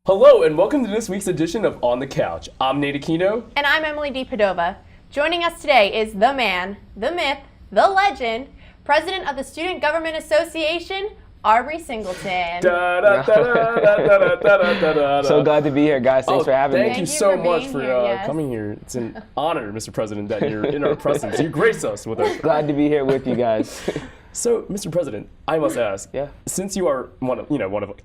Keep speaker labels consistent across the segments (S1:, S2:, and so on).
S1: Hello and welcome to this week's edition of On the Couch. I'm Nate Aquino.
S2: And I'm Emily D. Padova. Joining us today is the man, the myth, the legend, President of the Student Government Association, Aubrey Singleton.
S3: So glad to be here, guys. Thanks for having me.
S1: Thank you so much for coming here. It's an honor, Mr. President, that you're in our presence. You grace us with it.
S3: Glad to be here with you guys.
S1: So, Mr. President, I must ask, since you are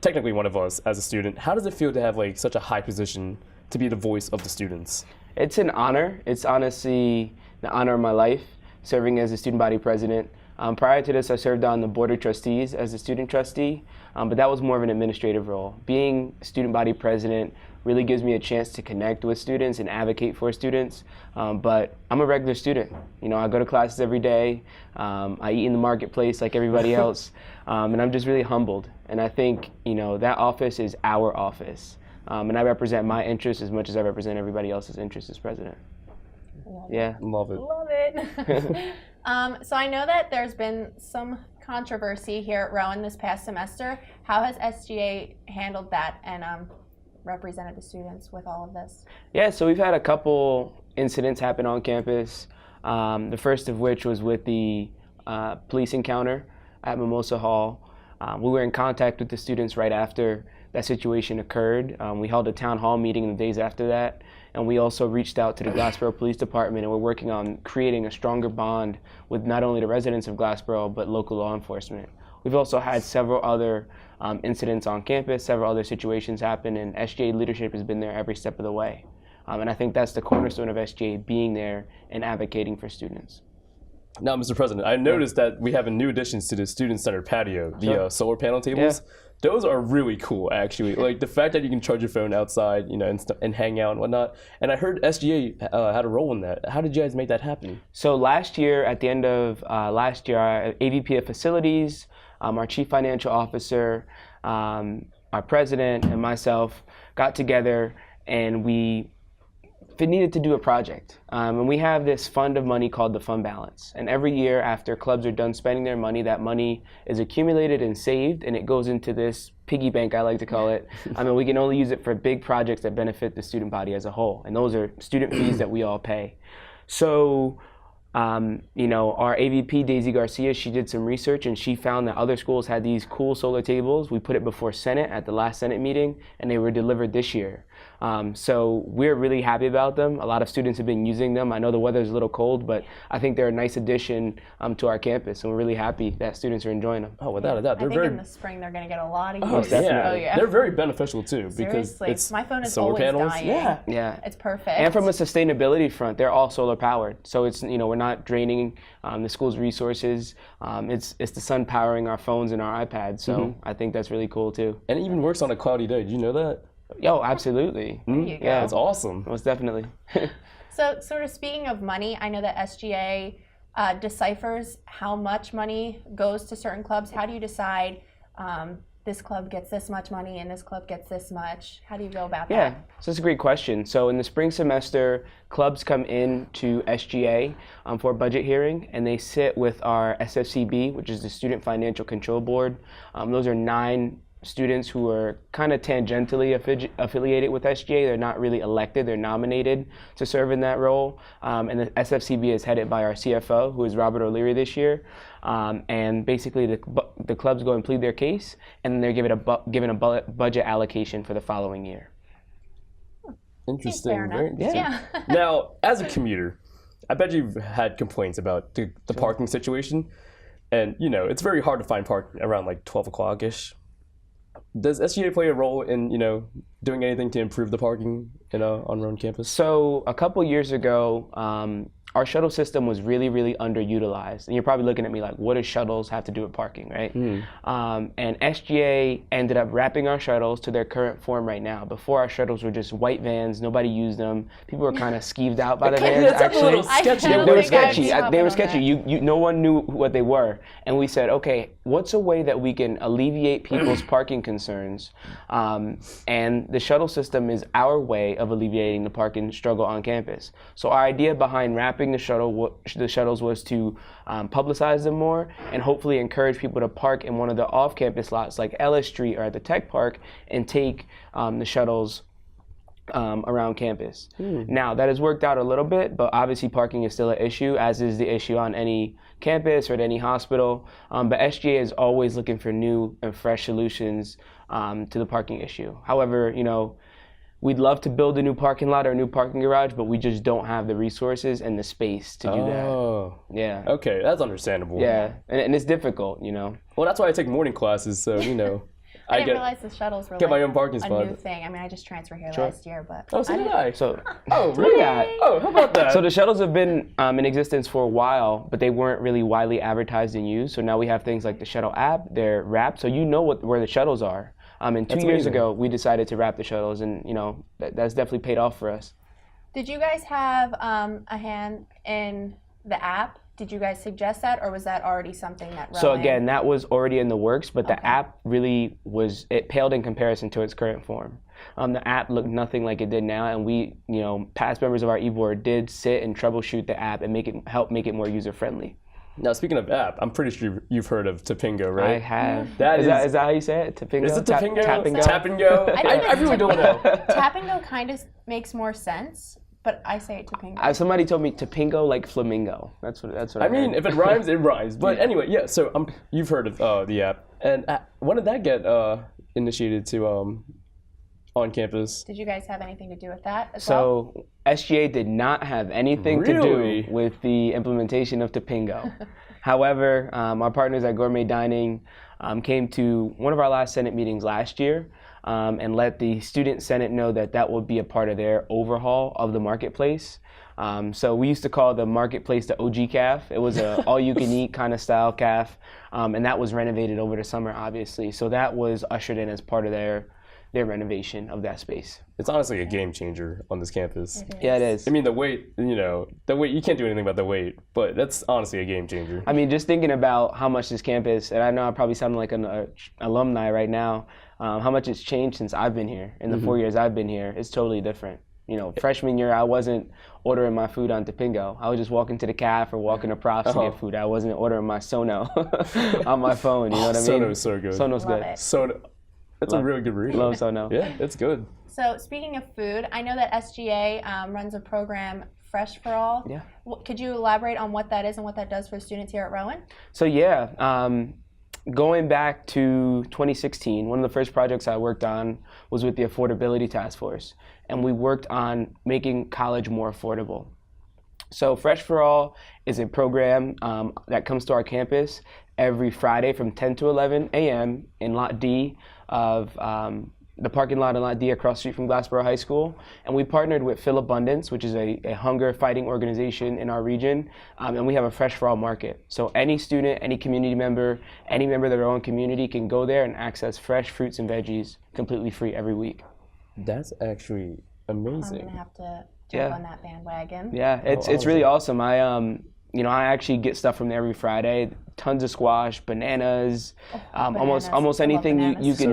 S1: technically one of us as a student, how does it feel to have such a high position to be the voice of the students?
S3: It's an honor. It's honestly the honor of my life, serving as a student body president. Prior to this, I served on the board of trustees as a student trustee, but that was more of an administrative role. Being student body president really gives me a chance to connect with students and advocate for students, but I'm a regular student. You know, I go to classes every day, I eat in the marketplace like everybody else, and I'm just really humbled. And I think, that office is our office, and I represent my interests as much as I represent everybody else's interests as president.
S2: Love it. So I know that there's been some controversy here at Rowan this past semester. How has SGA handled that and represented the students with all of this? Yeah,
S3: so we've had a couple incidents happen on campus. The first of which was with the police encounter at Mimosa Hall. We were in contact with the students right after that situation occurred. We held a town hall meeting in the days after that. And we also reached out to the Glassboro Police Department, and we're working on creating a stronger bond with not only the residents of Glassboro, but local law enforcement. We've also had several other incidents on campus, several other situations happen, and SGA leadership has been there every step of the way. And I think that's the cornerstone of SGA, being there and advocating for students.
S1: Now, Mr. President, I noticed that we have new additions to the Student Center patio, the solar panel tables. Yeah. Those are really cool, actually. Like the fact that you can charge your phone outside, and hang out and whatnot. And I heard SGA had a role in that. How did you guys make that happen?
S3: So last year, at the end of last year, our AVP of Facilities, our Chief Financial Officer, our President, and myself got together, and we needed to do a project. And we have this fund of money called the fund balance. And every year after clubs are done spending their money, that money is accumulated and saved, and it goes into this piggy bank, I like to call it. We can only use it for big projects that benefit the student body as a whole. And those are student fees that we all pay. So, our AVP, Daisy Garcia, she did some research and she found that other schools had these cool solar tables. We put it before Senate at the last Senate meeting, and they were delivered this year. So we're really happy about them. A lot of students have been using them. I know the weather's a little cold, but I think they're a nice addition to our campus, and we're really happy that students are enjoying them.
S1: Oh, without a doubt.
S2: I think in the spring they're going to get a lot of use.
S3: Definitely.
S1: They're very beneficial too.
S2: Seriously,
S1: because it's
S2: my phone is
S1: solar
S2: always
S1: panels.
S2: dying.
S3: Yeah.
S2: It's perfect.
S3: And from a sustainability front, they're all solar powered. So it's, we're not draining the school's resources. It's the sun powering our phones and our iPads. So I think that's really cool too.
S1: And it even works on a cloudy day. Did you know that?
S3: Yo, absolutely.
S1: Yeah, it's awesome.
S3: Most definitely.
S2: So sort of speaking of money, I know that SGA deciphers how much money goes to certain clubs. How do you decide this club gets this much money and this club gets this much? How do you go about that?
S3: Yeah, so that's a great question. So in the spring semester, clubs come in to SGA for a budget hearing, and they sit with our SFCB, which is the Student Financial Control Board. Those are 9 students who are kind of tangentially affiliated with SGA. They're not really elected, they're nominated to serve in that role. And the SFCB is headed by our CFO, who is Robert O'Leary this year. And basically the clubs go and plead their case, and then they're given a budget allocation for the following year.
S1: Interesting.
S2: Very
S1: interesting. Now, as a commuter, I bet you've had complaints about the parking situation. And, it's very hard to find parking around 12 o'clock-ish. Does SGA play a role in, doing anything to improve the parking, on Rowan campus?
S3: So a couple years ago, our shuttle system was really, really underutilized. And you're probably looking at me like, what does shuttles have to do with parking, right? And SGA ended up wrapping our shuttles to their current form right now. Before, our shuttles were just white vans. Nobody used them. People were kind of skeeved out by the vans, actually. They were sketchy. They were sketchy. No one knew what they were. And we said, okay, what's a way that we can alleviate people's parking concerns? And the shuttle system is our way of alleviating the parking struggle on campus. So our idea behind wrapping scrapping the shuttles was to publicize them more and hopefully encourage people to park in one of the off-campus lots like Ellis Street or at the Tech Park and take the shuttles around campus. Now, that has worked out a little bit, but obviously parking is still an issue, as is the issue on any campus or at any hospital. But SGA is always looking for new and fresh solutions to the parking issue. However, we'd love to build a new parking lot or a new parking garage, but we just don't have the resources and the space to do that.
S1: Oh.
S3: Yeah.
S1: Okay, that's understandable.
S3: Yeah, and it's difficult,
S1: Well, that's why I take morning classes, so,
S2: I didn't realize the shuttles were
S1: get
S2: like
S1: my own parking
S2: a
S1: spot.
S2: new thing. I mean, I just transferred here
S3: Sure.
S2: last year, but
S1: Oh, so did I.
S3: So,
S1: Oh,
S3: look
S1: really?
S3: at that.
S1: Oh, how about that?
S3: So the shuttles have been in existence for a while, but they weren't really widely advertised and used. So now we have things like the shuttle app. They're wrapped, so you know where the shuttles are. And 2
S1: That's
S3: years
S1: amazing.
S3: ago, we decided to wrap the shuttles, and that's definitely paid off for us.
S2: did you guys have a hand in the app? Did you guys suggest that, or was that already something that
S3: So
S2: Rowan-
S3: again, that was already in the works, but the
S2: Okay.
S3: app really it paled in comparison to its current form. The app looked nothing like it did now, and we, past members of our e-board did sit and troubleshoot the app and help make it more user-friendly.
S1: Now, speaking of app, I'm pretty sure you've heard of Topingo, right?
S3: I have.
S1: That
S3: is
S1: is
S3: that how you say it? Topingo?
S1: Is it Topingo?
S3: Tap and go?
S1: Tap and go?
S2: I think
S1: I really don't know.
S2: Tap and go kind of makes more sense, but I say it to Pingo.
S3: Somebody told me Topingo like flamingo. That's what
S1: I mean,
S3: heard.
S1: if it rhymes, it rhymes. But anyway, yeah, so you've heard of the app. And when did that get initiated to on campus?
S2: Did you guys have anything to do with that as well?
S3: So SGA did not have anything to
S1: Really?
S3: do with the implementation of Topingo. However, our partners at Gourmet Dining came to one of our last Senate meetings last year and let the student Senate know that would be a part of their overhaul of the marketplace. So we used to call the marketplace the OG Caf. It was a all-you-can-eat kind of style caf, and that was renovated over the summer, obviously. So that was ushered in as part of their renovation of that space.
S1: It's honestly a game changer on this campus.
S3: Yeah, it is.
S1: I mean, the wait, you can't do anything about the wait, but that's honestly a game changer.
S3: I mean, just thinking about how much this campus, and I know I probably sound like an alumni right now, how much it's changed since I've been here. In the 4 years I've been here, it's totally different. Freshman year, I wasn't ordering my food on Topingo. I was just walking to the caf or walking to Props to get food. I wasn't ordering my Sono on my phone, you know what I mean?
S1: Sono's so good.
S3: Sono's
S2: Love
S3: good.
S2: it.
S1: Sono, that's a really good read.
S3: Love Sono.
S1: Yeah, it's good.
S2: So speaking of food, I know that SGA runs a program, Fresh for All.
S3: Yeah.
S2: Could you elaborate on what that is and what that does for students here at Rowan?
S3: So yeah, going back to 2016, one of the first projects I worked on was with the Affordability Task Force, and we worked on making college more affordable. So Fresh for All is a program that comes to our campus every Friday from 10 to 11 a.m. in Lot D of the parking lot in Lot D across the street from Glassboro High School. And we partnered with Phil Abundance, which is a hunger fighting organization in our region. And we have a Fresh for All market. So any student, any community member, any member of their own community can go there and access fresh fruits and veggies completely free every week.
S1: That's actually
S2: I'm
S1: amazing.
S2: going to have to jump
S3: Yeah.
S2: on that bandwagon.
S3: Yeah, it's really awesome. I actually get stuff from there every Friday. Tons of squash, bananas,
S2: bananas.
S3: almost
S2: I love
S3: anything you
S2: bananas.
S3: could
S1: So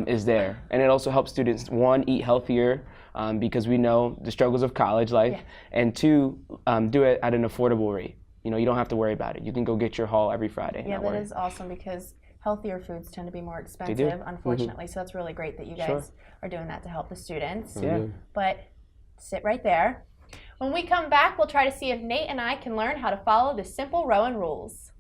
S3: need is there. And it also helps students, one, eat healthier because we know the struggles of college life,
S2: Yeah.
S3: and two, do it at an affordable rate. You don't have to worry about it. You can go get your haul every Friday.
S2: Yeah,
S3: not
S2: that
S3: worry.
S2: is awesome because healthier foods tend to be more expensive, unfortunately. So that's really great that you guys are doing that to help the students.
S3: Yeah.
S2: But sit right there. When we come back, we'll try to see if Nate and I can learn how to follow the simple Rowan rules.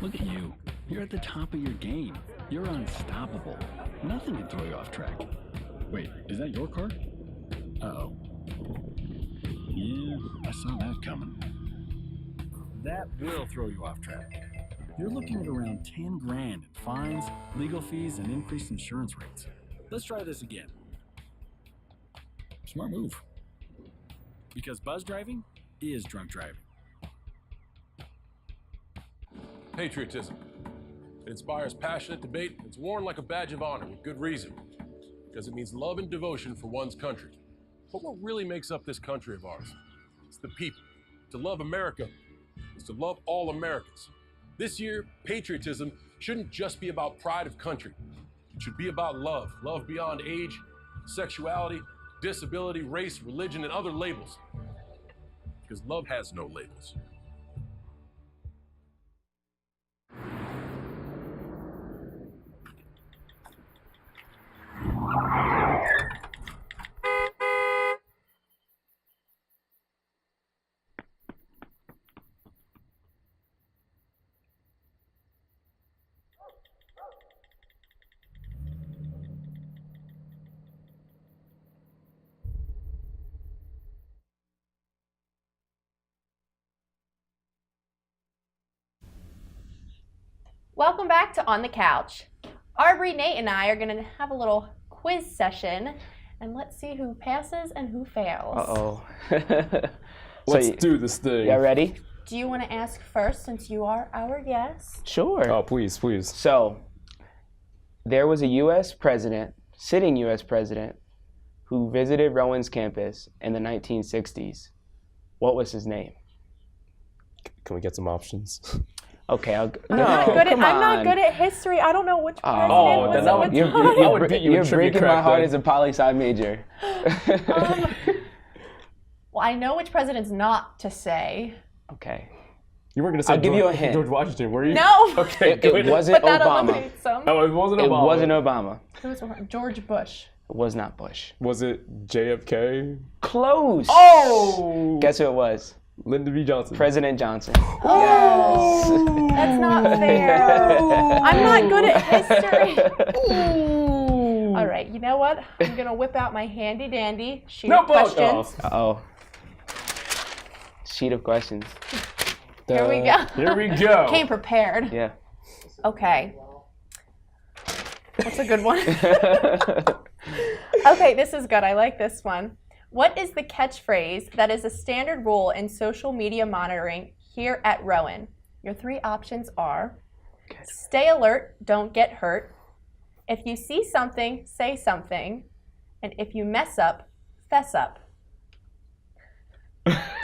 S4: Look at you. You're at the top of your game. You're unstoppable. Nothing can throw you off track. Wait, is that your car? Uh-oh. Yeah, I saw that coming. That will throw you off track. You're looking at around 10 grand in fines, legal fees, and increased insurance rates. Let's try this again. Smart move. Because buzz driving is drunk driving.
S5: Patriotism. It inspires passionate debate. It's worn like a badge of honor with good reason. Because it means love and devotion for one's country. But what really makes up this country of ours? It's the people. To love America is to love all Americans. This year, patriotism shouldn't just be about pride of country. It should be about love. Love beyond age, sexuality, disability, race, religion, and other labels. Because love has no labels.
S2: Welcome back to On the Couch. Aubrey, Nate, and I are going to have a little quiz session, and let's see who passes and who fails.
S3: Uh-oh.
S1: Let's do this thing.
S3: Y'all ready?
S2: Do you want to ask first since you are our guest?
S3: Sure.
S1: Oh, please, please.
S3: So, there was a U.S. president, sitting U.S. president, who visited Rowan's campus in the 1960s. What was his name?
S1: Can we get some options?
S3: Okay,
S2: I'm not good at history. I don't know which president was
S1: then
S2: at
S1: I would-
S2: what
S1: you're-
S2: time.
S1: I would beat you in
S3: You're
S1: trivia
S3: breaking my
S1: crack
S3: heart
S1: then.
S3: as a poli-sci major.
S2: Well, I know which president's not to say.
S3: Okay.
S1: You weren't going to say
S3: I'll give you a hint.
S1: George Washington, were you?
S2: No!
S1: Okay,
S3: It
S1: good.
S3: wasn't
S2: But that
S3: Obama.
S2: eliminates some.
S1: Oh, it wasn't
S3: It
S1: Obama.
S3: wasn't Obama.
S2: Who was George Bush.
S3: It was not Bush.
S1: Was it JFK?
S3: Close.
S1: Oh!
S3: Guess who it was?
S1: Lyndon B. Johnson.
S3: President Johnson.
S2: Oh, that's not fair. I'm not good at history. All right, you know what? I'm going to whip out my handy dandy sheet of questions.
S1: off.
S3: Uh-oh. Sheet of questions.
S2: Here we go.
S1: Here we go.
S2: Came prepared.
S3: Yeah.
S2: Okay. What's a good one? Okay, this is good. I like this one. What is the catchphrase that is a standard rule in social media monitoring here at Rowan? Your three options are stay alert, don't get hurt. If you see something, say something. And if you mess up, fess up.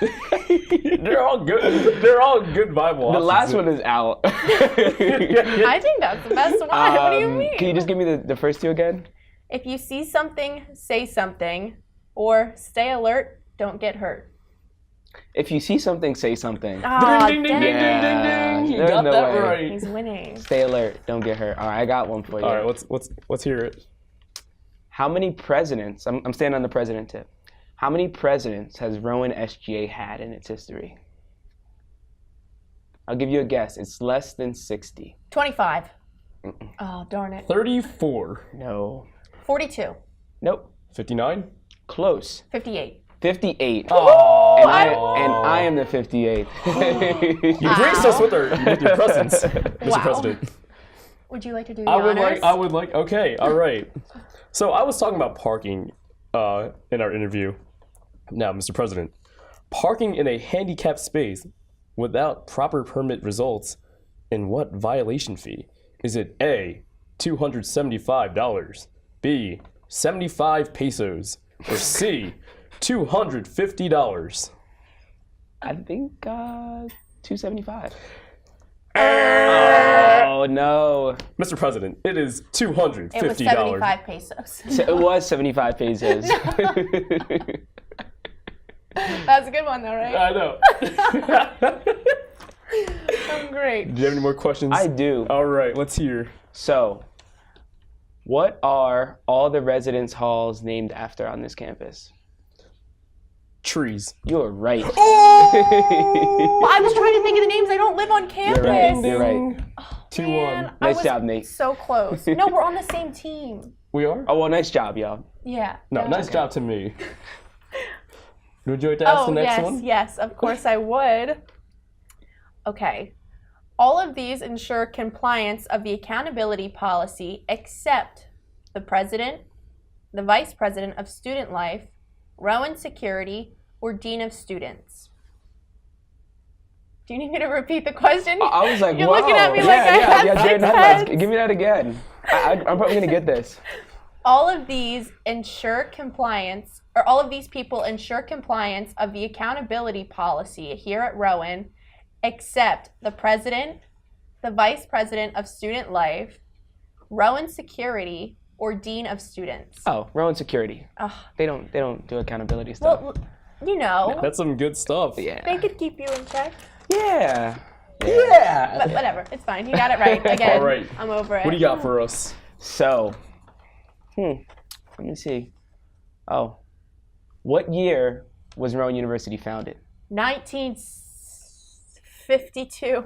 S1: They're all good. They're all good Bible
S3: The
S1: options.
S3: last one is out.
S2: I think that's the best one. What do you mean?
S3: Can you just give me the first two again?
S2: If you see something, say something. Or stay alert, don't get hurt.
S3: If you see something, say something.
S2: Ah,
S1: Ding, ding,
S2: dang
S1: ding,
S2: it.
S1: ding, ding, ding. You
S3: There's
S1: got
S3: no
S1: that
S3: way.
S1: right.
S2: He's winning.
S3: Stay alert, don't get hurt. All right, I got one for you.
S1: All right, let's hear it.
S3: How many presidents, I'm staying on the president tip. How many presidents has Rowan SGA had in its history? I'll give you a guess. It's less than 60.
S2: 25. Oh, darn it.
S1: 34.
S3: No.
S2: 42.
S3: Nope.
S1: 59.
S3: Close.
S2: 58.
S3: 58.
S1: Oh.
S3: And I am the 58th.
S1: You graced us with your presence, Mr.
S2: Wow.
S1: President.
S2: Would you like to do the
S1: I would
S2: honors?
S1: like. Okay, all right. So I was talking about parking in our interview. Now, Mr. President, parking in a handicapped space without proper permit results in what violation fee? Is it A, $275, B, 75 pesos, or C, $250?
S3: I think 275. Oh no.
S1: Mr. President, it is $250.
S2: It was 75 pesos.
S3: So it was 75 pesos.
S2: That's a good one, though, right?
S1: I know.
S2: I'm great.
S1: Do you have any more questions?
S3: I do.
S1: All right, let's hear.
S3: So, what are all the residence halls named after on this campus?
S1: Trees.
S3: You're right.
S2: Well, I was trying to think of the names. I don't live on campus.
S3: You're right. You're right.
S1: 2-1.
S2: Man, I
S3: Nice
S2: was
S3: job, Nate.
S2: So close. No, we're on the same team.
S1: We are?
S3: Oh, well, nice job, y'all.
S2: Yeah.
S1: No,
S2: yeah.
S1: nice job to me. Would you like to ask the next
S2: yes,
S1: one?
S2: yes, of course I would. Okay. All of these ensure compliance of the accountability policy except the president, the vice president of student life, Rowan Security, or dean of students? Do you need me to repeat the question?
S3: I was like,
S2: You're
S3: wow.
S2: looking at me like I have
S3: Jared,
S2: six
S3: headlights.
S2: heads.
S3: Give me that again. I'm probably gonna get this.
S2: All of these ensure compliance, or all of these people ensure compliance of the accountability policy here at Rowan, except the president, the vice president of student life, Rowan security, or dean of students.
S3: Oh, Rowan security.
S2: Ugh.
S3: They don't do accountability stuff.
S2: Well, you know,
S1: That's some good stuff.
S3: Yeah.
S2: they could keep you in check.
S3: Yeah.
S2: But whatever, it's fine. You got it right. Again,
S1: All right.
S2: I'm over it.
S1: What do you got for us?
S3: So, let me see. Oh, what year was Rowan University founded?
S2: 1952.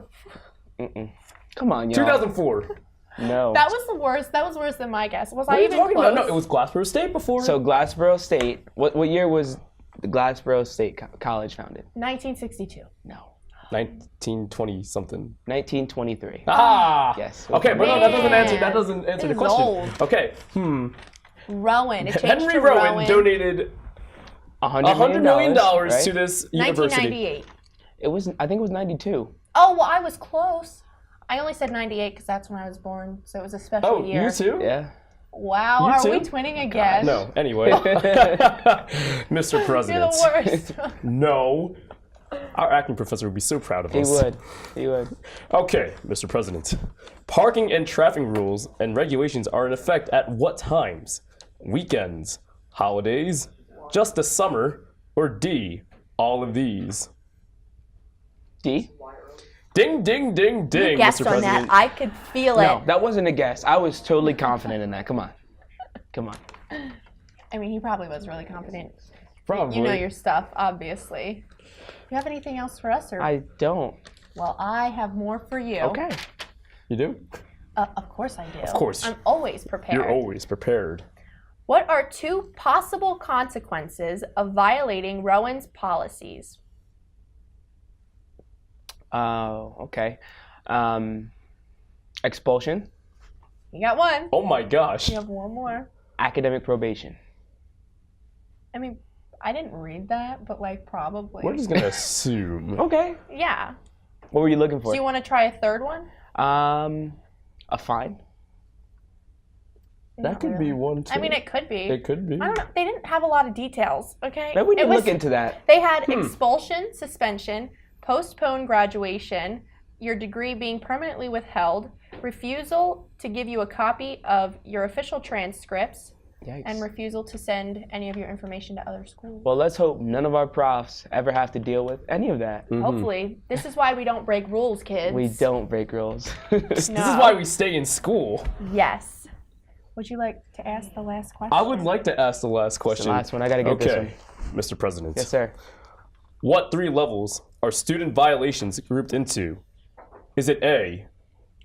S3: Come on, y'all.
S1: 2004.
S3: No.
S2: That was the worst. That was worse than my guess. Was
S1: What
S2: I
S1: are you
S2: even
S1: talking
S2: close?
S1: about? No, it was Glassboro State before.
S3: So Glassboro State. What year was the Glassboro State College founded?
S2: 1962.
S3: No.
S1: 1920 something.
S3: 1923.
S1: Ah.
S3: Yes.
S1: Okay, but no, that doesn't answer. That
S2: Man.
S1: doesn't answer the
S2: It's
S1: question.
S2: old.
S1: Okay.
S2: Rowan. It changed
S1: Henry
S2: to
S1: Rowan donated $100 million
S3: right?
S1: to this university.
S2: 1998.
S3: It was. I think it was 92.
S2: Oh, well, I was close. I only said 98 because that's when I was born, so it was a special
S1: Oh,
S2: year.
S1: you too?
S3: Yeah.
S2: Wow,
S1: You
S2: are
S1: too?
S2: we twinning again?
S1: No. Anyway, Mr.
S2: You're
S1: President.
S2: the worst.
S1: No. Our acting professor would be so proud of
S3: He
S1: us.
S3: would. He would.
S1: Okay, Mr. President. Parking and traffic rules and regulations are in effect at what times? Weekends, holidays, just the summer, or D, all of these?
S3: D?
S1: Ding, ding, ding, ding,
S2: You guessed
S1: Mr.
S2: on
S1: President.
S2: that. I could feel it.
S3: No, that wasn't a guess. I was totally confident in that. Come on. Come on.
S2: I mean, he probably was really confident.
S1: Probably.
S2: You know your stuff, obviously. Do you have anything else for us? Or?
S3: I don't.
S2: Well, I have more for you.
S3: Okay.
S1: You do?
S2: Of course I do. Of
S1: course.
S2: I'm always prepared.
S1: You're always prepared.
S2: What are 2 possible consequences of violating Rowan's policies?
S3: Oh, okay. Expulsion,
S2: You got one.
S1: Oh my gosh.
S2: You have one more.
S3: academic probation.
S2: I mean, I didn't read that, but like probably.
S1: We're just gonna assume.
S3: Okay.
S2: Yeah.
S3: What were you looking for?
S2: Do you want to try a third one?
S3: A fine.
S1: That could be one too.
S2: I mean, it could be.
S1: It could be.
S2: I don't know. They didn't have a lot of details. Okay.
S3: Maybe we
S2: It
S3: can
S2: was-
S3: look into that.
S2: They had expulsion, suspension, postponed graduation, your degree being permanently withheld, refusal to give you a copy of your official transcripts,
S3: Yikes.
S2: and refusal to send any of your information to other schools.
S3: Well, let's hope none of our profs ever have to deal with any of that.
S2: Hopefully. This is why we don't break rules, kids.
S3: We don't break rules.
S1: This
S2: No.
S1: is why we stay in school.
S2: Yes. Would you like to ask the last question?
S1: I would like to ask the last question.
S3: The last one. I gotta get this one.
S1: Okay, Mr. President.
S3: Yes, sir.
S1: What 3 levels are student violations grouped into? Is it A,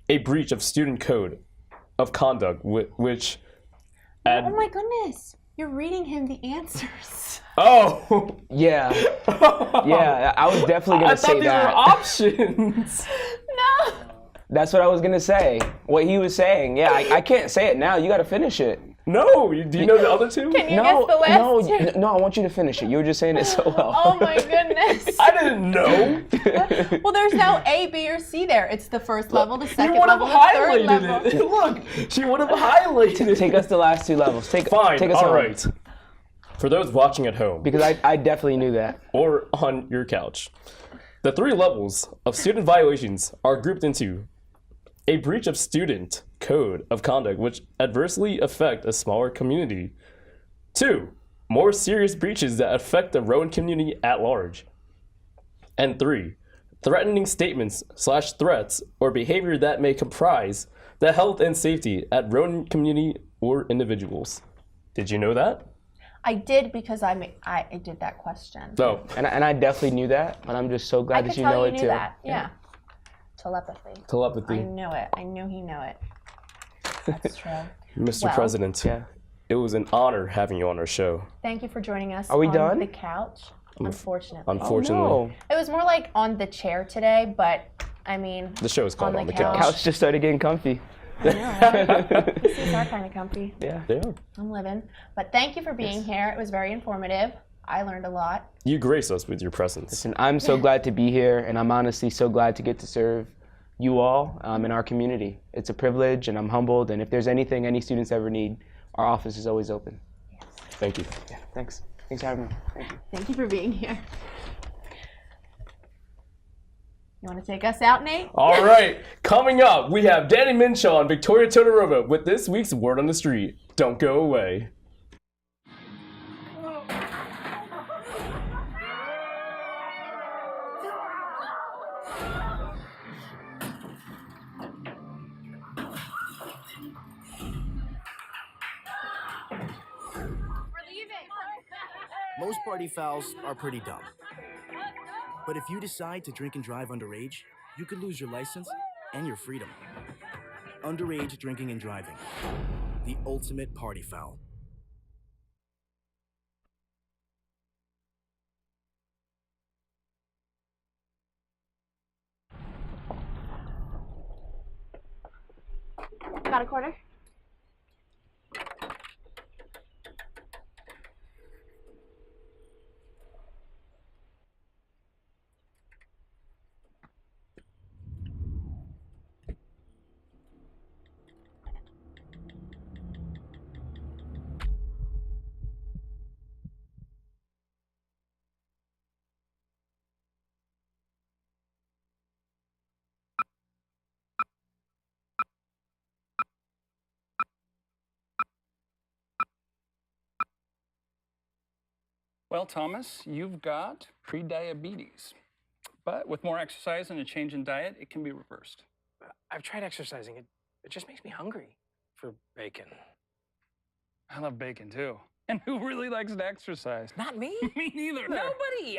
S1: a breach of student code of conduct, which
S2: Oh my goodness. You're reading him the answers.
S1: Oh!
S3: Yeah. Yeah, I was definitely
S1: I
S3: gonna
S1: thought
S3: say
S1: these
S3: that.
S1: were options.
S2: No.
S3: That's what I was gonna say. What he was saying. Yeah, I can't say it now. You gotta finish it.
S1: No, do you know the other 2?
S2: Can you guess the last two?
S3: no, I want you to finish it. You were just saying it so well.
S2: Oh my goodness.
S1: I didn't know.
S2: Well, there's no A, B, or C there. It's the first level, the
S1: You
S2: second
S1: would have
S2: level, the third level.
S1: highlighted it. Look, she would have highlighted it.
S3: Take us the last 2 levels.
S1: Fine,
S3: Take us
S1: all
S3: home.
S1: right. For those watching at home
S3: Because I definitely knew that.
S1: or on your couch, the 3 levels of student violations are grouped into a breach of student code of conduct which adversely affect a smaller community. 2, more serious breaches that affect the Rowan community at large. And 3, threatening statements / threats or behavior that may comprise the health and safety at Rowan community or individuals. Did you know that?
S2: I did because I did that question.
S1: No.
S3: And I definitely knew that, but I'm just so
S2: I
S3: glad
S2: could
S3: that you
S2: tell
S3: know
S2: you
S3: it
S2: knew
S3: too.
S2: that. Yeah. Telepathy. I
S1: Telepathy.
S2: knew it. I knew he knew it. That's true.
S1: Mr.
S2: Well-
S1: President,
S3: Yeah.
S1: it was an honor having you on our show.
S2: Thank you for joining us
S3: Are we
S2: on
S3: done?
S2: the couch. Unfortunately.
S1: Unfortunately,
S3: No.
S2: It was more like on the chair today, but I mean,
S1: the show is called
S2: On
S1: On
S2: the
S1: the
S2: Couch.
S1: Couch.
S3: Couch just started getting comfy.
S2: these are kind of comfy.
S3: Yeah.
S1: They are.
S2: I'm living. But thank you for being here. It was very informative. I learned a lot.
S1: You grace us with your presence.
S3: Listen, I'm so glad to be here, and I'm honestly so glad to get to serve you all in our community. It's a privilege, and I'm humbled, and if there's anything any students ever need, our office is always open.
S1: Thank you.
S3: Yeah, thanks. Thanks for having me. Thank you.
S2: Thank you for being here. You want to take us out, Nate?
S1: All right, coming up, we have Danny Minshaw and Victoria Todorova with this week's Word on the Street. Don't go away.
S6: Most party fouls are pretty dumb. But if you decide to drink and drive underage, you could lose your license and your freedom. Underage drinking and driving. The ultimate party foul.
S2: Got a quarter?
S7: Well, Thomas, you've got prediabetes. But with more exercise and a change in diet, it can be reversed.
S8: I've tried exercising. It just makes me hungry for bacon.
S7: I love bacon too. And who really likes to exercise?
S8: Not me.
S7: Me neither.
S8: Nobody.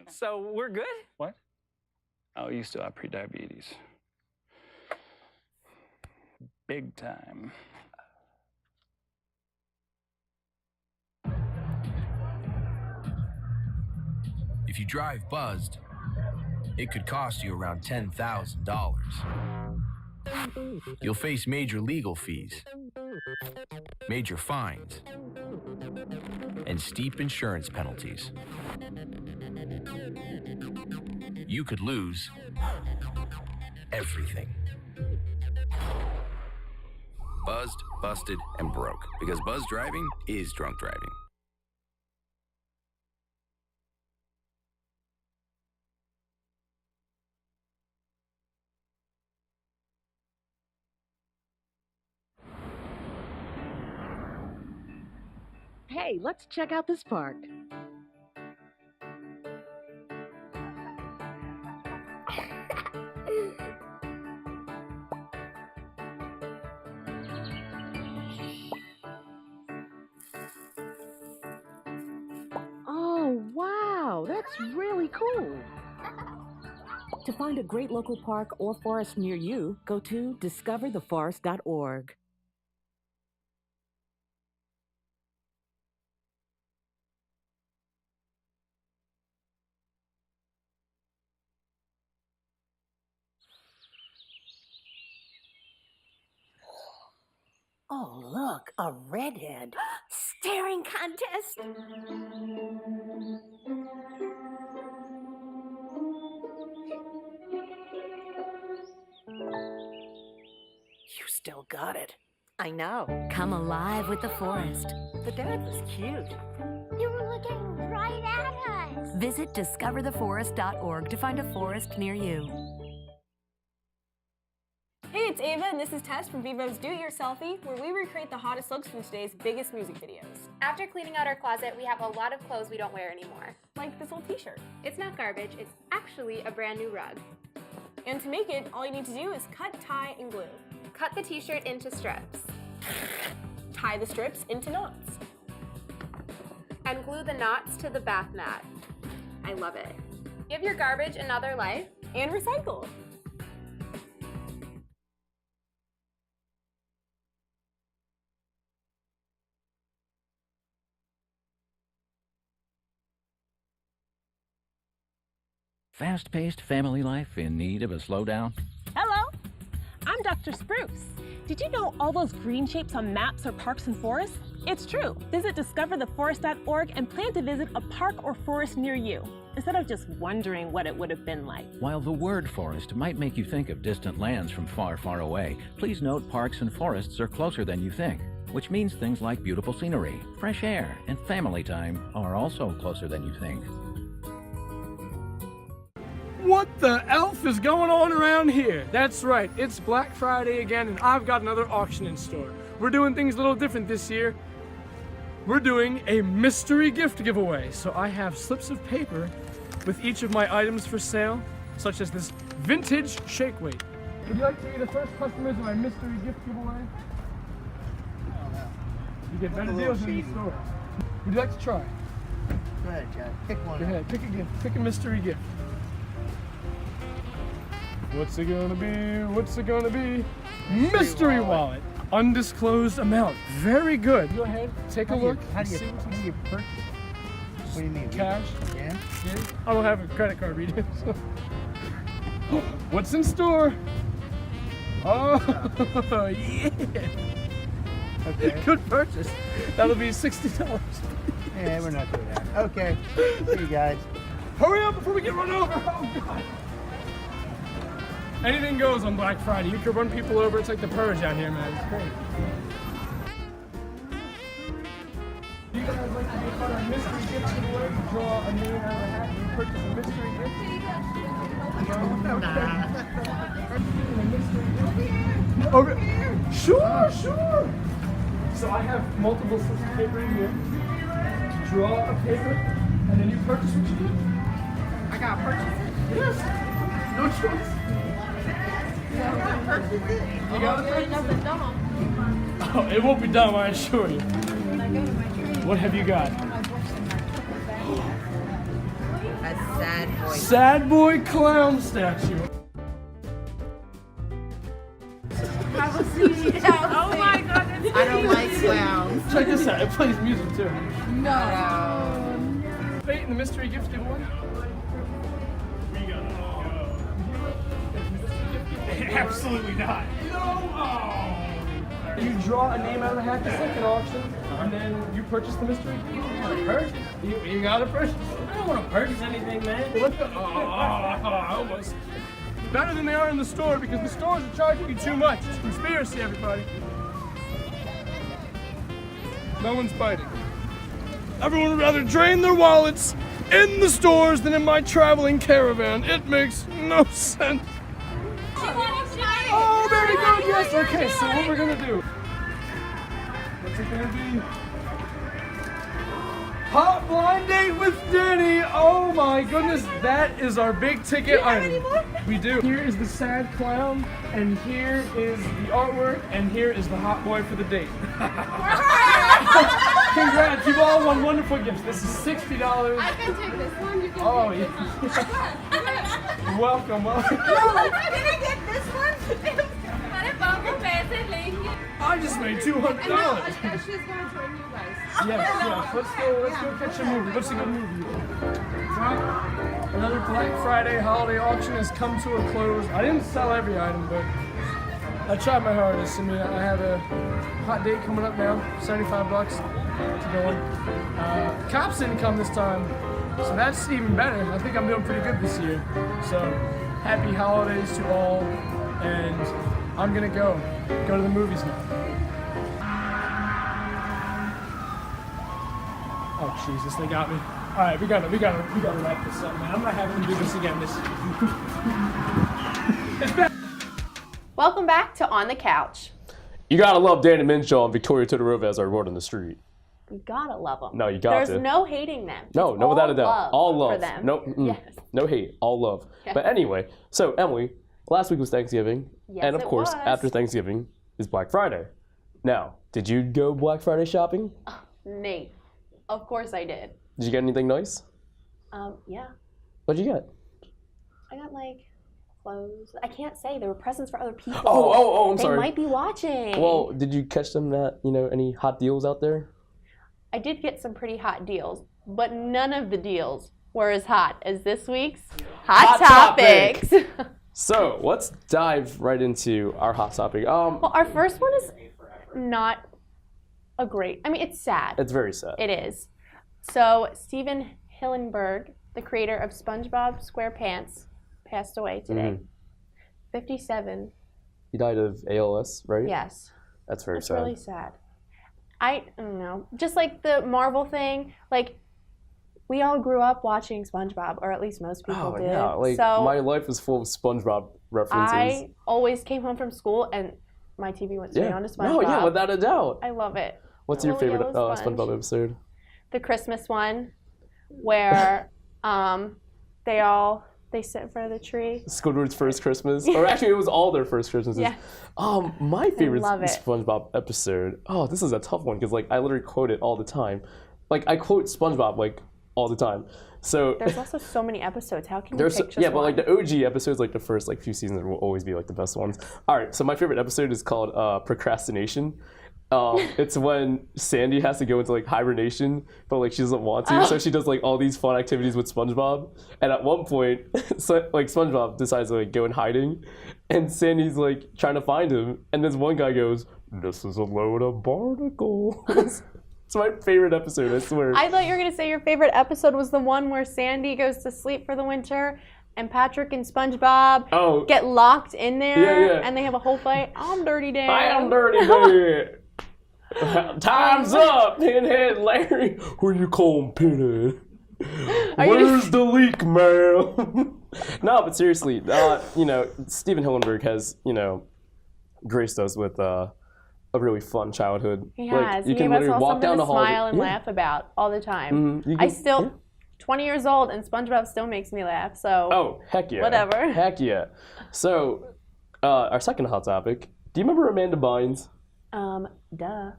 S8: So we're good?
S7: What? Oh, you still have prediabetes. Big time.
S9: If you drive buzzed, it could cost you around $10,000. You'll face major legal fees, major fines, and steep insurance penalties. You could lose everything. Buzzed, busted, and broke. Because buzz driving is drunk driving.
S10: Hey, let's check out this park. Oh, wow, that's really cool. To find a great local park or forest near you, go to discovertheforest.org.
S11: Oh, look, a redhead. Staring contest. You still got it. I know.
S12: Come alive with the forest.
S11: The dad was cute.
S12: You were looking right at us. Visit discovertheforest.org to find a forest near you.
S13: Hey, it's Ava, and this is Tess from Vivo's Do It Yourselfie, where we recreate the hottest looks from today's biggest music videos.
S2: After cleaning out our closet, we have a lot of clothes we don't wear anymore.
S13: Like this old t-shirt.
S2: It's not garbage, it's actually a brand new rug.
S13: And to make it, all you need to do is cut, tie, and glue.
S2: Cut the t-shirt into strips.
S13: Tie the strips into knots.
S2: And glue the knots to the bath mat. I love it. Give your garbage another life.
S13: And recycle.
S14: Fast-paced family life in need of a slowdown?
S11: Hello. I'm
S14: I'm Dr. Spruce. Did you know all those green shapes on maps are parks and forests? It's true. Visit discovertheforest.org and plan to visit a park or forest near you, instead of just wondering what it would have been like.
S15: While the word forest might make you think of distant lands from far, far away, please note parks and forests are closer than you think, which means things like beautiful scenery, fresh air, and family time are also closer than you think.
S16: What the elf is going on around here? That's right, it's Black Friday again, and I've got another auction in store. We're doing things a little different this year. We're doing a mystery gift giveaway. So I have slips of paper with each of my items for sale, such as this vintage shake weight. Would you like to be the first customers of my mystery gift giveaway? You get better deals in the store. Would you like to try?
S17: Go ahead, Jack. Pick one.
S16: Go ahead, pick a gift. Pick a mystery gift. What's it gonna be? What's it gonna be? Mystery wallet. Undisclosed amount. Very good. Go ahead, take a look.
S17: How do you purchase? What do you mean?
S16: Cash?
S17: Yeah?
S16: I don't have a credit card reader. So. What's in store? Oh, yeah.
S17: Okay.
S16: Good purchase. That'll be $60.
S17: Yeah, we're not doing that. Okay. See you guys.
S16: Hurry up before we get run over. Oh, God. Anything goes on Black Friday. You can run people over. It's like the purge out here, man. It's great. Do you guys like to be a part of a mystery gift giveaway? Draw a name out of a hat and you purchase a mystery gift? No. Okay. Sure. So I have multiple slips of paper in here. Draw a paper, and then you purchase what you do.
S2: I gotta purchase it?
S16: Yes. No choice.
S2: You gotta purchase it?
S16: You gotta purchase
S2: nothing dumb.
S16: Oh, it won't be dumb, I assure you. What have you got?
S18: A sad boy.
S16: Sad boy clown statue.
S2: Have a seat. Oh my God, that's
S18: I don't like clowns.
S16: Check this out, it plays music too.
S2: No.
S16: Fate in the mystery gift giveaway. Absolutely not. No! Oh. You draw a name out of the hat, just like an auction, and then you purchase the mystery gift. Purchase? You gotta purchase. I don't want to purchase anything, man. Look at, almost. Better than they are in the store, because the stores are charging you too much. It's a conspiracy, everybody. No one's biting. Everyone would rather drain their wallets in the stores than in my traveling caravan. It makes no sense. Oh, very good, yes. Okay, so what we're gonna do? What's it gonna be? Hot blind date with Danny. Oh my goodness, that is our big ticket item. We do. Here is the sad clown, and here is the artwork, and here is the hot boy for the date. Congrats, you've all won wonderful gifts. This is $60.
S2: I can take this one. You can
S16: take
S2: this one.
S16: Welcome.
S2: No, can I get this one?
S16: I just made $200.
S2: She's going to join you guys.
S16: Yes. Let's go catch a movie. What's a good movie? Well, another Black Friday holiday auction has come to a close. I didn't sell every item, but I tried my hardest. I mean, I have a hot date coming up now, $75 to go on. Cops didn't come this time, so that's even better. I think I'm doing pretty good this year. So, happy holidays to all, and I'm gonna go to the movies now. Oh Jesus, they got me. All right, we gotta wrap this up, man. I'm not having to do this again. It's bad.
S2: Welcome back to On the Couch.
S1: You gotta love Danny Minshaw and Victoria Todorova as our word on the street.
S2: You gotta love them.
S1: No, you got
S2: There's
S1: to.
S2: no hating them.
S1: No,
S2: It's
S1: no, without a
S2: all
S1: doubt. All love.
S2: for them.
S1: No,
S2: Yes.
S1: no hate. All love.
S2: Yes.
S1: But anyway, so Emily, last week was Thanksgiving,
S2: Yes,
S1: and of
S2: it
S1: course,
S2: was.
S1: after Thanksgiving is Black Friday. Now, did you go Black Friday shopping?
S2: Nate, of course I did.
S1: Did you get anything nice?
S2: Yeah.
S1: What'd you get?
S2: I got like clothes. I can't say. There were presents for other people.
S1: Oh, I'm sorry.
S2: They might be watching.
S1: Well, did you catch them at, any hot deals out there?
S2: I did get some pretty hot deals, but none of the deals were as hot as this week's Hot Topics.
S1: So let's dive right into our hot topic.
S2: Well, our first one is not a great. I mean, it's sad.
S1: It's very sad.
S2: It is. So Steven Hillenburg, the creator of SpongeBob SquarePants, passed away today. 57.
S1: He died of ALS, right?
S2: Yes.
S1: That's very sad.
S2: That's really sad. I don't know. Just like the Marvel thing, like we all grew up watching SpongeBob, or at least most people did.
S1: Yeah, like
S2: so
S1: my life is full of SpongeBob references.
S2: I always came home from school and my TV went straight on to SpongeBob.
S1: No, yeah, without a doubt.
S2: I love it.
S1: What's
S2: The
S1: your
S2: little
S1: favorite
S2: yellow sponge.
S1: SpongeBob episode?
S2: The Christmas one, where they sit in front of the tree.
S1: Squidward's first Christmas, or actually, it was all their first Christmases.
S2: Yeah.
S1: My favorite
S2: love it.
S1: SpongeBob episode. Oh, this is a tough one because like I literally quote it all the time. Like I quote SpongeBob like all the time. So
S2: There's also so many episodes. How can you pick just
S1: but
S2: one?
S1: like the OG episodes, like the first like few seasons will always be like the best ones. All right, so my favorite episode is called Procrastination. It's when Sandy has to go into like hibernation, but like she doesn't want to, so she does like all these fun activities with SpongeBob. And at one point, like SpongeBob decides to like go in hiding, and Sandy's like trying to find him, and this one guy goes, "This is a load of barnacles." It's my favorite episode, I swear.
S2: I thought you were gonna say your favorite episode was the one where Sandy goes to sleep for the winter, and Patrick and SpongeBob get locked in there, and they have a whole fight. I'm Dirty Dan.
S1: I am Dirty Dan. Time's up, Pinhead Larry. Who you calling Pinhead? Where's the leak, man? No, but seriously, Steven Hillenburg has, graced us with a really fun childhood.
S2: He
S1: like,
S2: has.
S1: You
S2: He
S1: can
S2: gave us
S1: literally
S2: all
S1: walk
S2: something
S1: down
S2: to
S1: the hall.
S2: smile and laugh about all the time. I still, 20 years old, and SpongeBob still makes me laugh. So.
S1: Oh, heck yeah.
S2: Whatever.
S1: Heck yeah. So, our second hot topic. Do you remember Amanda Bynes?
S2: Duh.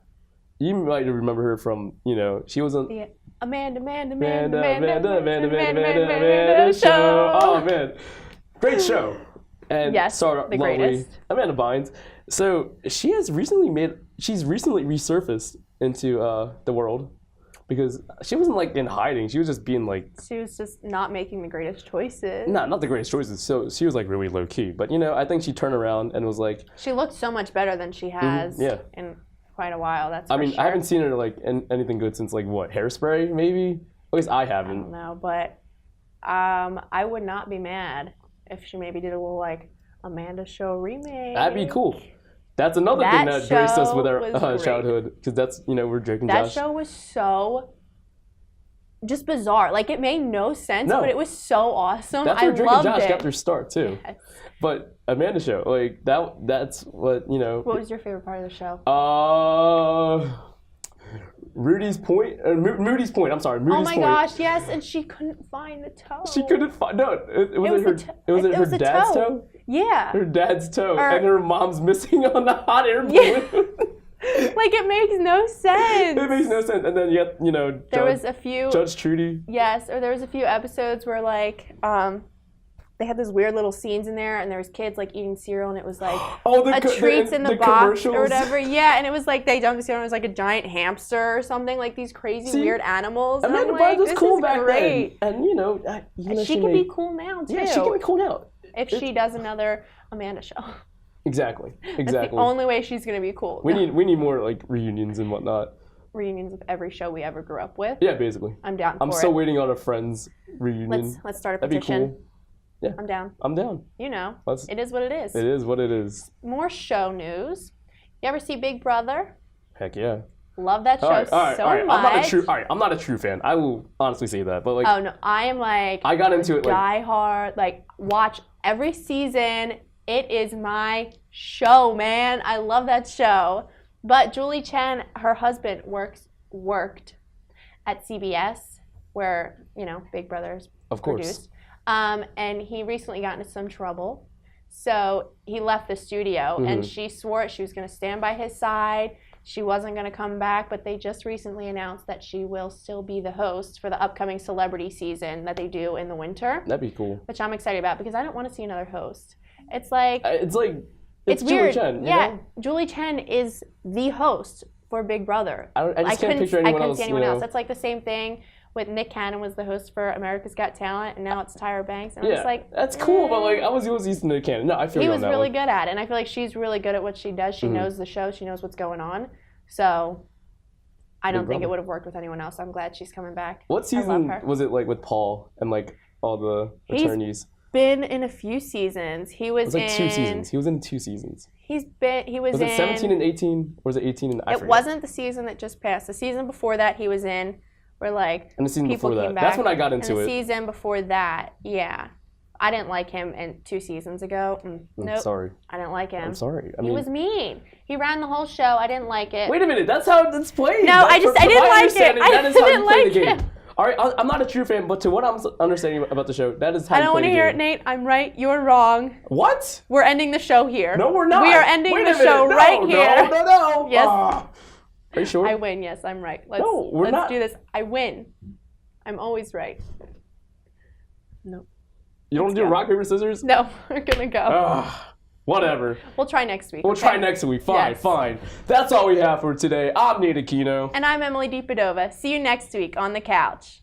S1: You might remember her from, she was on
S2: The Amanda
S1: show. Oh man, great show. And
S2: Yes,
S1: starred
S2: the
S1: lovely
S2: greatest.
S1: Amanda Bynes. So she's recently resurfaced into the world because she wasn't like in hiding. She was just being like
S2: She was just not making the greatest choices.
S1: not the greatest choices. So she was like really low key. But I think she turned around and was like,
S2: She looked so much better than she has
S1: yeah.
S2: in quite a while. That's
S1: I
S2: for
S1: mean,
S2: sure.
S1: I haven't seen her like in anything good since like what, Hairspray maybe? At least I haven't.
S2: I don't know, but I would not be mad if she maybe did a little like Amanda Show remake.
S1: That'd be cool. That's another thing that graced us with our
S2: show was great.
S1: childhood because that's we're joking.
S2: That
S1: Josh.
S2: show was so just bizarre. Like it made no sense,
S1: No.
S2: but it was so awesome.
S1: That's
S2: I
S1: where Drake and
S2: loved
S1: Josh
S2: it.
S1: got their start too.
S2: Yes.
S1: But Amanda Show, like that's what
S2: What was your favorite part of the show?
S1: Moody's Point. I'm sorry, Moody's
S2: Oh my
S1: Point.
S2: gosh, yes, and she couldn't find the toe.
S1: She couldn't find. No, it
S2: was
S1: wasn't her.
S2: the toe.
S1: It was
S2: It
S1: her
S2: was the
S1: dad's
S2: toe.
S1: toe.
S2: Yeah.
S1: Her dad's toe,
S2: Or-
S1: and her mom's missing on the hot air balloon.
S2: Yeah. Like it makes no sense.
S1: It makes no sense. And then
S2: There was a few
S1: Judge Trudy.
S2: Yes, or there was a few episodes where like they had those weird little scenes in there, and there was kids like eating cereal, and it was like treats in the box
S1: commercials.
S2: or whatever. Yeah, and it was like they dunked the cereal, and it was like a giant hamster or something, like these crazy weird animals. And
S1: Amanda
S2: I'm like,
S1: Bynes was
S2: this
S1: cool
S2: is
S1: back
S2: great.
S1: then, and even though
S2: She can be cool now too.
S1: Yeah, she can be cool now.
S2: If she does another Amanda Show.
S1: Exactly.
S2: That's the only way she's gonna be cool.
S1: We need more like reunions and whatnot.
S2: reunions of every show we ever grew up with.
S1: Yeah, basically.
S2: I'm down
S1: I'm
S2: for
S1: still
S2: it.
S1: waiting on a Friends reunion.
S2: Let's start a
S1: That'd
S2: petition.
S1: be cool. Yeah.
S2: I'm down.
S1: I'm down.
S2: You know,
S1: Let's-
S2: it is what it is.
S1: It is what it is.
S2: More show news. You ever see Big Brother?
S1: Heck yeah.
S2: Love that show
S1: all right.
S2: so
S1: I'm
S2: much.
S1: I'm not a true fan. I will honestly say that. But like
S2: Oh no, I am like
S1: I got into it like
S2: die hard. Like watch every season. It is my show, man. I love that show. But Julie Chen, her husband, worked at CBS, where Big Brother's
S1: Of course.
S2: produced. And he recently got into some trouble, so he left the studio. And
S1: Mhm.
S2: she swore she was going to stand by his side. She wasn't going to come back, but they just recently announced that she will still be the host for the upcoming celebrity season that they do in the winter.
S1: That'd be cool.
S2: Which I'm excited about because I don't want to see another host. It's like
S1: It's
S2: it's
S1: Julie
S2: weird.
S1: Chen, you
S2: yeah,
S1: know?
S2: Julie Chen is the host for Big Brother.
S1: I just can't picture anyone
S2: I couldn't
S1: else,
S2: see anyone
S1: you know?
S2: else. That's like the same thing with Nick Cannon was the host for America's Got Talent, and now it's Tyra Banks. And I'm just like,
S1: that's cool, but like I was used to Nick Cannon. No, I feel
S2: he
S1: you
S2: was
S1: on that
S2: really
S1: one.
S2: good at it, and I feel like she's really good at what she does. She knows the show. She knows what's going on. So I don't think it would have worked with anyone else. I'm glad she's coming back.
S1: What season was it like with Paul and like all the attorneys?
S2: Been in a few seasons. He was,
S1: It was like
S2: in
S1: 2 seasons. He was in 2 seasons.
S2: He was
S1: Was
S2: in.
S1: it 17 and 18, or was it 18 and I
S2: It
S1: forget.
S2: wasn't the season that just passed. The season before that he was in, where like
S1: And the season
S2: people
S1: before
S2: came
S1: that.
S2: back.
S1: That's when I got into
S2: and the
S1: it.
S2: season before that, yeah, I didn't like him. And 2 seasons ago, nope.
S1: Sorry.
S2: I didn't like him.
S1: I'm sorry.
S2: He was mean. He ran the whole show. I didn't like it.
S1: Wait a minute. That's how it's played.
S2: No, I didn't like it.
S1: That is how you play the game.
S2: it.
S1: All right, I'm not a true fan, but to what I'm understanding about the show, that is how
S2: I
S1: you
S2: don't
S1: play
S2: want to
S1: the
S2: hear
S1: game.
S2: it, Nate. I'm right. You're wrong.
S1: What?
S2: We're ending the show here.
S1: No, we're not.
S2: We are ending
S1: Wait
S2: the
S1: a minute.
S2: show
S1: No,
S2: right
S1: no,
S2: here.
S1: No.
S2: Yes.
S1: Are you sure?
S2: I win. Yes, I'm right.
S1: No, we're not.
S2: Let's do this. I win. I'm always right. No.
S1: You don't want to do rock, paper, scissors?
S2: No, we're gonna go.
S1: Whatever.
S2: We'll try next week.
S1: We'll
S2: okay?
S1: try next week. Fine,
S2: Yes.
S1: fine. That's all we have for today. I'm Nate Aquino.
S2: And I'm Emily DiPadova. See you next week on the couch.